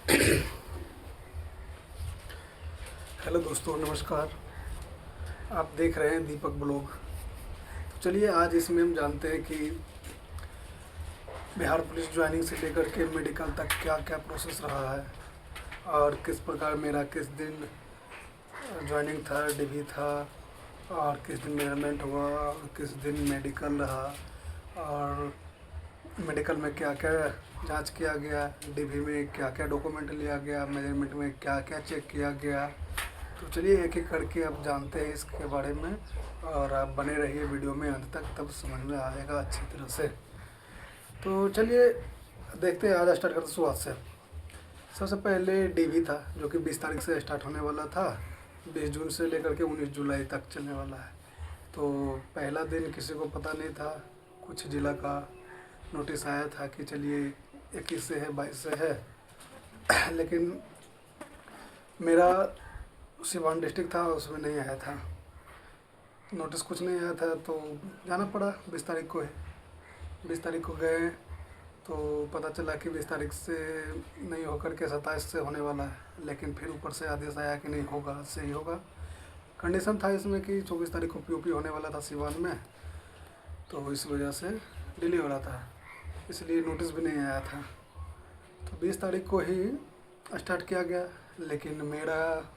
Hello दोस्तों, नमस्कार। आप देख रहे हैं दीपक ब्लॉग। तो चलिए आज इसमें हम जानते हैं कि बिहार पुलिस ज्वाइनिंग से लेकर के मेडिकल तक क्या क्या प्रोसेस रहा है और किस प्रकार मेरा किस दिन ज्वाइनिंग था, डीवी था और किस दिन मेजरमेंट हुआ और किस दिन मेडिकल रहा और मेडिकल में क्या क्या जांच किया गया, डीवी में क्या क्या डॉक्यूमेंट लिया गया, मेजरमेंट में क्या क्या चेक किया गया। तो चलिए एक एक करके आप जानते हैं इसके बारे में और आप बने रहिए वीडियो में अंत तक, तब समझ में आएगा अच्छी तरह से। तो चलिए देखते हैं, आज स्टार्ट करते हैं शुरुआत से। सबसे पहले डीवी था जो कि 20 तारीख से स्टार्ट होने वाला था, 20 जून से लेकर के 19 जुलाई तक चलने वाला है। तो पहला दिन किसी को पता नहीं था, कुछ ज़िला का नोटिस आया था कि चलिए 21 से है, 22 से है, लेकिन मेरा सिवान डिस्ट्रिक्ट था उसमें नहीं आया था नोटिस, कुछ नहीं आया था तो जाना पड़ा। 20 तारीख को है, 20 तारीख को गए तो पता चला कि 20 तारीख से नहीं होकर के 27 से होने वाला है, लेकिन फिर ऊपर से आदेश आया कि नहीं होगा, आज से ही होगा। कंडीशन था इसमें कि 24 तारीख को पीओपी होने वाला था सिवान में, तो इस वजह से डिले हो रहा था, इसलिए नोटिस भी नहीं आया था। तो 20 तारीख को ही स्टार्ट किया गया, लेकिन मेरा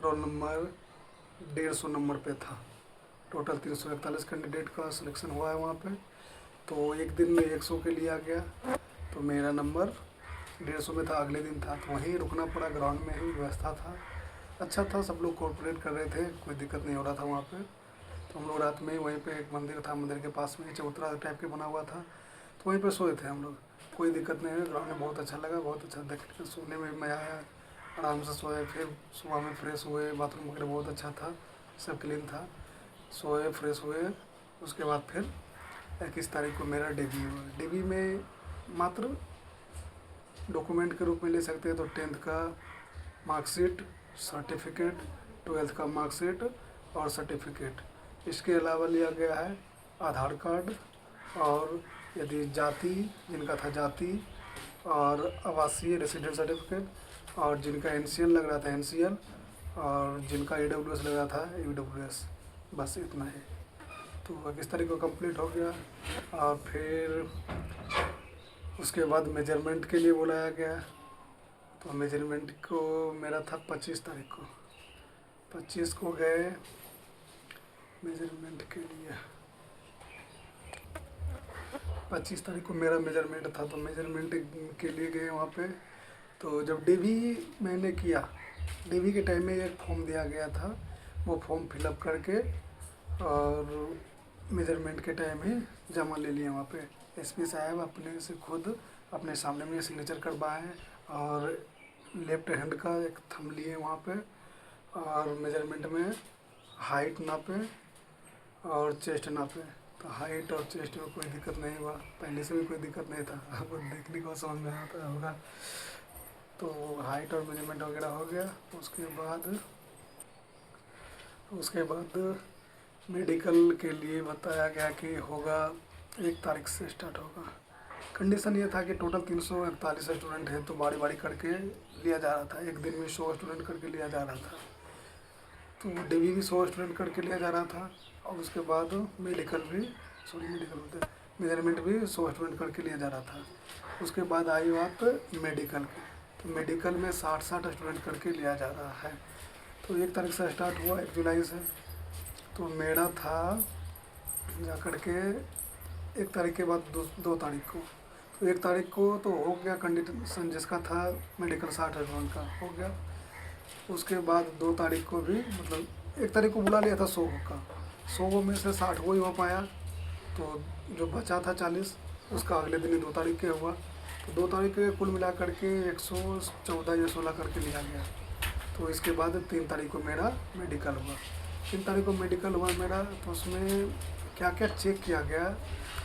रोल नंबर 150 नंबर पे था। टोटल 341 कैंडिडेट का सिलेक्शन हुआ है वहाँ पे। तो एक दिन में 100 के लिया गया, तो मेरा नंबर 150 में था। अगले दिन था तो वहीं रुकना पड़ा, ग्राउंड में ही व्यवस्था था, अच्छा था, सब लोग कोऑपरेट कर रहे थे, कोई दिक्कत नहीं हो रहा था वहाँ पे। तो हम लोग रात में वहीं पे एक मंदिर था, मंदिर के पास में चबूतरा टाइप के बना हुआ था, तो वहीं पे सोए थे हम लोग। कोई दिक्कत नहीं है, ग्राउंड में बहुत अच्छा लगा, बहुत अच्छा देखने के, सोने में मज़ा आया, आराम से सोए। फिर सुबह में फ्रेश हुए, बाथरूम वगैरह बहुत अच्छा था, सब क्लीन था। सोए, फ्रेश हुए, उसके बाद फिर 21 तारीख को मेरा डेब्यू हुआ। डेब्यू में मात्र डॉक्यूमेंट के रूप में ले सकते हैं तो 10th का मार्कशीट, सर्टिफिकेट, 12th का मार्कशीट और सर्टिफिकेट। इसके अलावा लिया गया है आधार कार्ड, और यदि जाति, जिनका था जाति, और आवासीय रेसिडेंट सर्टिफिकेट, और जिनका एनसीएल लग रहा था एनसीएल, और जिनका ईडब्ल्यूएस लग रहा था ईडब्ल्यूएस, बस इतना ही। तो 21 तारीख को कंप्लीट हो गया। और फिर उसके बाद मेजरमेंट के लिए बुलाया गया, तो मेजरमेंट को मेरा था 25 तारीख को, 25 को गए मेजरमेंट के लिए। 25 तारीख को मेरा मेजरमेंट था, तो मेजरमेंट के लिए गए वहाँ पे। तो जब डीवी मैंने किया, डीवी के टाइम में एक फॉर्म दिया गया था, वो फॉर्म फिलअप करके और मेजरमेंट के टाइम ही जमा ले लिया वहाँ पे। एसपी साहब अपने से खुद अपने सामने में सिग्नेचर करवाए और लेफ्ट हैंड का एक थंब लिए वहाँ पे, और मेजरमेंट में हाइट नापे और चेस्ट नापे। तो हाइट और चेस्ट में कोई दिक्कत नहीं हुआ, पहले से भी कोई दिक्कत नहीं था, आपको देखने को समझ में आता होगा। तो हाइट और मेजरमेंट वगैरह हो गया। उसके बाद मेडिकल के लिए बताया गया कि होगा 1 तारीख से स्टार्ट होगा। कंडीशन ये था कि टोटल 341 स्टूडेंट हैं, तो बारी बारी करके लिया जा रहा था, एक दिन में 100 स्टूडेंट करके लिया जा रहा था। तो डीवी भी 100 स्टूडेंट करके लिया जा रहा था, और उसके बाद मेजरमेंट भी 100 स्टूडेंट करके लिया जा रहा था। उसके बाद आई बात मेडिकल की, तो मेडिकल में 60 स्टूडेंट करके लिया जा रहा है। तो 1 तारीख से स्टार्ट हुआ, 1 जुलाई से। तो मेरा था जा कर के 1 तारीख के बाद 2 तारीख को। तो 1 तारीख को तो हो गया कंडीशन, जिसका था मेडिकल 60 स्टूडेंट का हो गया। उसके बाद 2 तारीख को भी, मतलब 1 तारीख को बुला लिया था 100 का, 100 में से 60 को ही हो पाया, तो जो बचा था 40 उसका अगले दिन ही 2 तारीख के हुआ। तो 2 तारीख के कुल मिला करके 114 या 16 करके लिया गया। तो इसके बाद 3 तारीख को मेरा मेडिकल हुआ। 3 तारीख को मेडिकल हुआ मेरा, तो उसमें क्या क्या चेक किया गया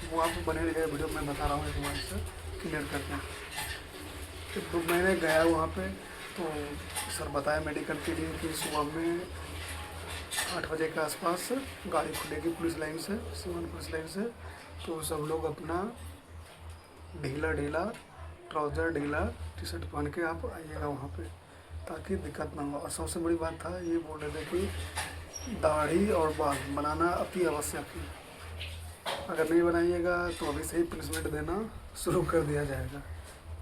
वो आप बने रहिए, वीडियो में बता रहा हूँ एक बार से क्लियर करके। तो मैंने गया वहाँ पे, तो सर बताया मेडिकल के लिए कि सुबह में 8 बजे के आसपास गाड़ी खुलेगी पुलिस लाइन से, सिवान पुलिस लाइन से। तो सब लोग अपना ढीला ढीला ट्राउज़र ढीला टी शर्ट पहन के आप आइएगा वहाँ पे, ताकि दिक्कत ना हो। और सबसे बड़ी बात था ये बोल रहे थे कि दाढ़ी और बाल बनाना अति आवश्यक है, अगर नहीं बनाइएगा तो अभी से ही पनिशमेंट देना शुरू कर दिया जाएगा।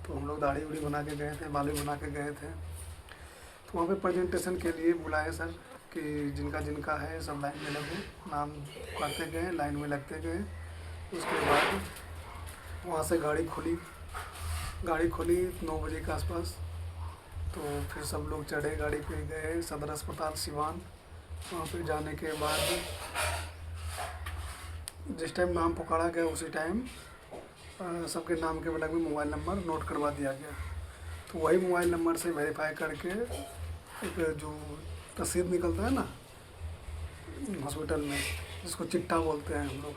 तो हम लोग दाढ़ी उड़ी बना के गए थे, बाल भी बना के गए थे। तो वहाँ पे प्रेजेंटेशन के लिए बुलाए सर कि जिनका जिनका है सब लाइन में लगो, नाम करते गए, लाइन में लगते गए। उसके बाद वहाँ से गाड़ी खुली 9 बजे के आसपास। तो फिर सब लोग चढ़े गाड़ी पे, गए सदर अस्पताल सिवान। वहाँ पे जाने के बाद जिस टाइम नाम पुकारा गया उसी टाइम सबके नाम के अलग में मोबाइल नंबर नोट करवा दिया गया। तो वही मोबाइल नंबर से वेरीफाई करके एक जो रसीद निकलता है ना हॉस्पिटल में, जिसको चिट्ठा बोलते हैं हम लोग,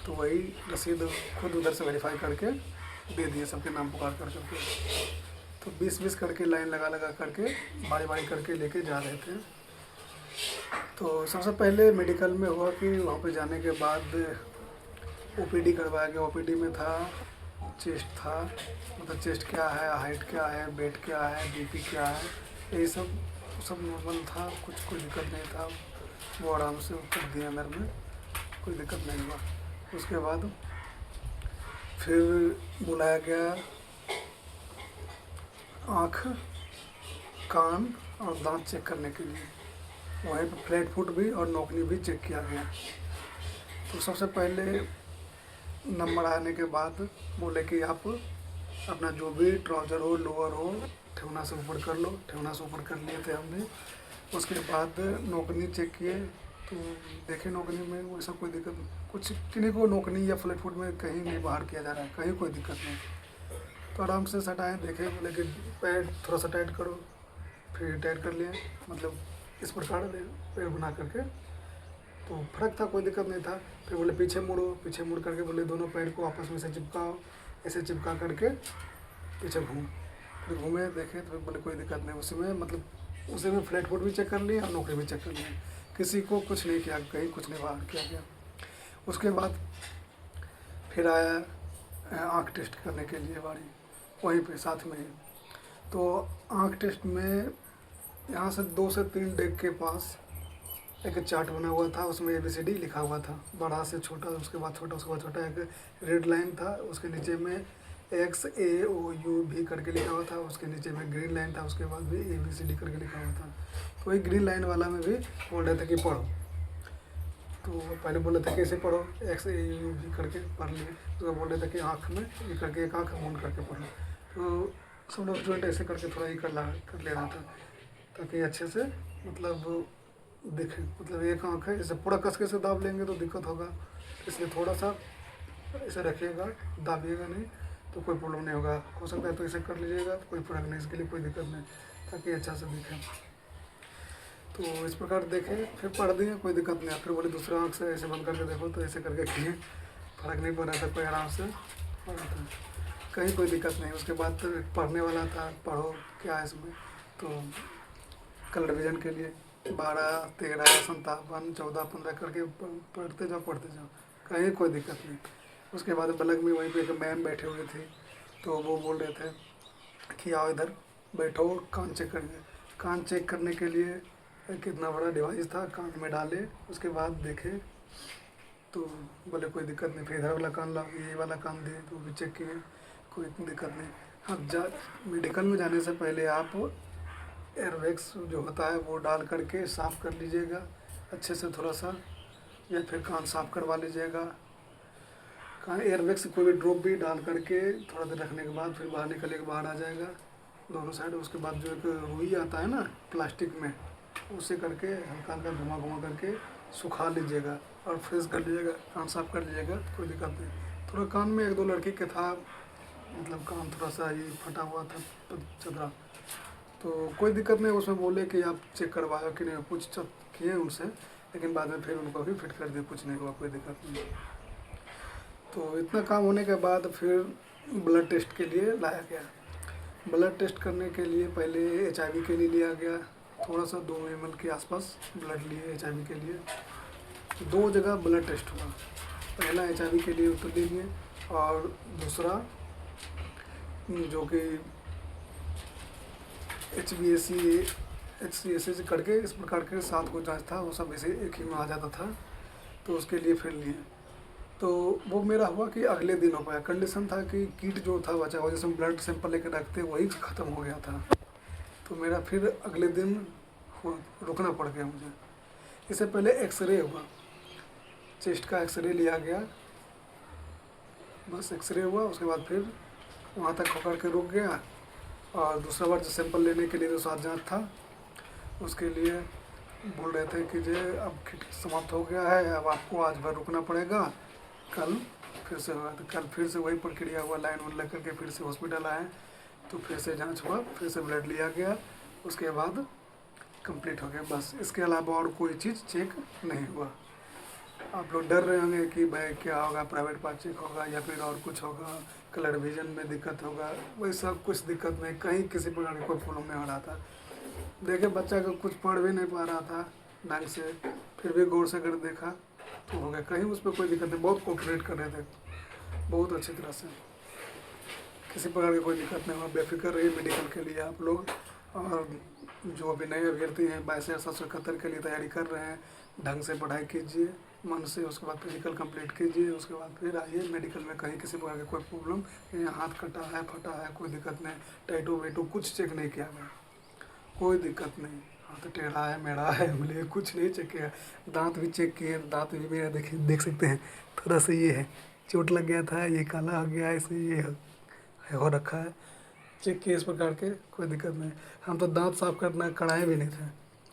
तो वही रसीद खुद उधर से वेरीफाई करके दे दिए सबके नाम पुकार करके। तो 20-20 करके लाइन लगा करके बारी करके लेके जा रहे थे। तो सबसे पहले मेडिकल में हुआ कि वहाँ पे जाने के बाद ओपीडी करवाया गया। ओपीडी में था चेस्ट था, मतलब चेस्ट क्या है, हाइट क्या है, वेट क्या है, बीपी क्या है, यही सब नॉर्मल था, कुछ कोई दिक्कत नहीं था। वो आराम से कर दिया अंदर में, कोई दिक्कत नहीं हुआ। उसके बाद फिर बुलाया गया आँख, कान और दांत चेक करने के लिए। वहीं पर फ्लैट फुट भी और नौकनी भी चेक किया गया। तो सबसे पहले नंबर आने के बाद बोले कि आप अपना जो भी ट्राउज़र हो, लोअर हो, ठेवना से ऊपर कर लो। ठेवना से ऊपर कर लिए थे हमने। उसके बाद नौकनी चेक किए, तो देखे नौकनी में वैसा कोई दिक्कत कुछ किन्हीं को नौकनी या फ्लैट फुट में कहीं नहीं बाहर किया जा रहा है, कहीं कोई दिक्कत नहीं। तो आराम से सटाएँ, देखे, बोले कि पैर थोड़ा सा टाइट करो, फिर टाइट कर लिए, मतलब इस प्रकार पैर बना करके। तो फर्क था, कोई दिक्कत नहीं था। फिर बोले पीछे मुड़ो, पीछे मुड़ करके बोले दोनों पैर को आपस में से चिपकाओ, ऐसे चिपका करके पीछे घूम। फिर घूमे, देखे, तो बोले कोई दिक्कत नहीं। उसमें मतलब उसी में फ्लैट फुट भी चेक कर लिए और नौकरी भी चेक कर लिए, किसी को कुछ नहीं किया, कहीं कुछ नहीं बाहर किया गया। उसके बाद फिर आया आँख टेस्ट करने के लिए बारी, वहीं पे साथ में ही। तो आँख टेस्ट में यहाँ से 2 से 3 डेग के पास एक चार्ट बना हुआ था, उसमें ABCD लिखा हुआ था, बड़ा से छोटा, उसके बाद छोटा, उसके बाद छोटा। एक रेड लाइन था, उसके नीचे में XAOUV करके लिखा हुआ था, उसके नीचे में ग्रीन लाइन था, उसके बाद भी ABCD करके लिखा हुआ था। तो वही ग्रीन लाइन वाला में भी बोल रहे थे कि पढ़ो। तो पहले बोल रहे थे कैसे पढ़ो, XAOUV करके पढ़ लिए। उसको बोल रहे थे कि आँख में ये करके, एक आँख मूंद करके पढ़ो। तो सब लोग स्टूडेंट ऐसे करके थोड़ा ही कर ले रहा था, ताकि अच्छे से मतलब देखें। मतलब एक आँख है, इसे पूरा कस के से दाब लेंगे तो दिक्कत होगा, इसलिए थोड़ा सा इसे रखिएगा, दाबिएगा नहीं तो कोई प्रॉब्लम नहीं होगा। हो सकता है तो इसे कर लीजिएगा, तो कोई फर्क नहीं, इसके लिए कोई दिक्कत नहीं, ताकि अच्छा से दिखे। तो इस प्रकार देखें, फिर पढ़ दिए, कोई दिक्कत नहीं। फिर बोले दूसरा आँख से ऐसे बंद करके देखो, तो ऐसे करके किए, फर्क नहीं पड़ रहा था, कोई आराम से पढ़ रहा था, कहीं कोई दिक्कत नहीं। उसके बाद तो पढ़ने वाला था, पढ़ो क्या है इसमें, तो कल रिविज़न के लिए 12, 13, 57, 14, 15 करके पढ़ते जाओ, कहीं कोई दिक्कत नहीं। उसके बाद बलग में वहीं पे एक मैम बैठे हुए थे, तो वो बोल रहे थे कि आओ इधर बैठो, कान चेक करेंगे। कान चेक करने के लिए कितना बड़ा डिवाइस था, कान में डाले, उसके बाद देखे तो बोले कोई दिक्कत नहीं। फिर इधर वाला कान ला, ये वाला कान दिए, तो भी चेक किए, कोई दिक्कत नहीं। हाँ, मेडिकल में जाने से पहले आप एयरवैक्स जो होता है वो डाल करके साफ़ कर लीजिएगा अच्छे से थोड़ा सा, या फिर कान साफ़ करवा लीजिएगा। कान एयरवैक्स कोई भी ड्रॉप भी डाल करके थोड़ा देर रखने के बाद फिर बाहर निकले के बाहर आ जाएगा दोनों साइड। उसके बाद जो एक रुई आता है ना प्लास्टिक में, उसे करके हल्का हल्का घुमा करके सुखा लीजिएगा और फ्रेश कर लीजिएगा, कान साफ़ कर लीजिएगा, कोई दिक्कत नहीं। थोड़ा कान में 1-2 लड़की के था, मतलब कान थोड़ा सा ये फटा हुआ था चदरा, तो कोई दिक्कत नहीं। उसमें बोले कि आप चेक करवाओ कि नहीं, पूछ किए उनसे, लेकिन बाद में फिर उनको भी फिट कर दिए, कुछ नहीं हुआ, कोई दिक्कत नहीं। तो इतना काम होने के बाद फिर ब्लड टेस्ट के लिए लाया गया। ब्लड टेस्ट करने के लिए पहले HIV के लिए लिया गया, थोड़ा सा 2 ml के आसपास ब्लड लिए HIV के लिए। 2 जगह ब्लड टेस्ट हुआ, पहला HIV के लिए उत्तर ले लिए और दूसरा जो कि HVAC से करके इस प्रकार के 7 को जाँच था, वो सब इसे एक ही में आ जाता था, तो उसके लिए फिर लिए। तो वो मेरा हुआ कि अगले दिन हो पाया। कंडीशन था कि किट जो था बचा हुआ, जिसमें ब्लड सैंपल लेकर रखते, वही ख़त्म हो गया था। तो मेरा फिर अगले दिन रुकना पड़ गया मुझे। इससे पहले एक्सरे हुआ, चेस्ट का एक्सरे लिया गया, बस एक्सरे हुआ। उसके बाद फिर वहाँ तक होकर के रुक गया, और दूसरा बार जो सैंपल लेने के लिए जो 7 जाँच था, उसके लिए बोल रहे थे कि जे अब किट समाप्त हो गया है, अब आपको आज भर रुकना पड़ेगा, कल फिर से होगा। तो कल फिर से वही प्रक्रिया हुआ, लाइन वाइन लग करके फिर से हॉस्पिटल आए, तो फिर से जांच हुआ, फिर से ब्लड लिया गया, उसके बाद कंप्लीट हो गया। बस इसके अलावा और कोई चीज़ चेक नहीं हुआ। आप लोग डर रहे होंगे कि भाई क्या होगा, प्राइवेट पार्ट चेक होगा या फिर और कुछ होगा, कलर विजन में दिक्कत होगा। वैसा कुछ दिक्कत नहीं, कहीं किसी प्रकार की कोई प्रॉब्लम नहीं हो रहा था। देखे बच्चा को कुछ पढ़ भी नहीं पा रहा था ढंग से, फिर भी गौर से अगर देखा तो हो गया, कहीं उस पर कोई दिक्कत नहीं। बहुत कोऑपरेट कर रहे थे, बहुत अच्छी तरह से, किसी प्रकार की कोई दिक्कत नहीं हुआ। बेफिक्र रहिए मेडिकल के लिए आप लोग। और जो भी नए अभ्यर्थी हैं 22,771 के लिए तैयारी कर रहे हैं, ढंग से पढ़ाई कीजिए मन से, उसके बाद फिजिकल कंप्लीट कीजिए, उसके बाद फिर आइए मेडिकल में। कहीं किसी प्रकार की कोई प्रॉब्लम, यहाँ हाथ कटा है, फटा है, कोई दिक्कत नहीं, टैटू वैटू कुछ चेक नहीं किया गया, कोई दिक्कत नहीं। हाथ टेढ़ा है, मेढ़ा है, उंगली कुछ नहीं चेक किया। दांत भी चेक किए, दांत भी मेरा देख सकते हैं, थोड़ा सा ये है, चोट लग गया था, ये काला हो गया, ऐसे ये हो रखा है, चेक किए इस प्रकार के, कोई दिक्कत नहीं। हम तो दांत साफ करना कढ़ाए भी नहीं थे,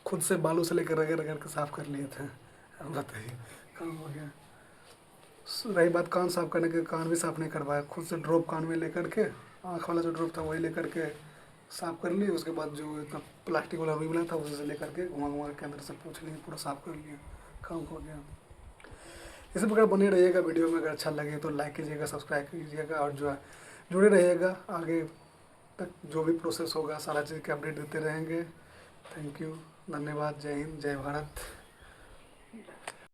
खुद से बालू से लेकर रगड़ रगड़ के साफ कर लिए थे। अब बताइए, काम हो गया। रही बात कान साफ करने के, कान भी साफ नहीं करवाया, खुद से ड्रॉप कान में लेकर के, आँख वाला जो ड्रॉप था वही लेकर के साफ कर लिए। उसके बाद जो इतना प्लास्टिक वाला रुई बना था उसे लेकर के घुमा घुमा के अंदर से पूछ लिए, पूरा साफ कर लिया, काम हो गया। इसी प्रकार बने रहिएगा। वीडियो में अगर अच्छा लगे तो लाइक कीजिएगा, सब्सक्राइब कीजिएगा, और जो है जुड़े रहिएगा। आगे तक जो भी प्रोसेस होगा सारा चीज़ के अपडेट देते रहेंगे। थैंक यू, धन्यवाद, जय हिंद, जय भारत।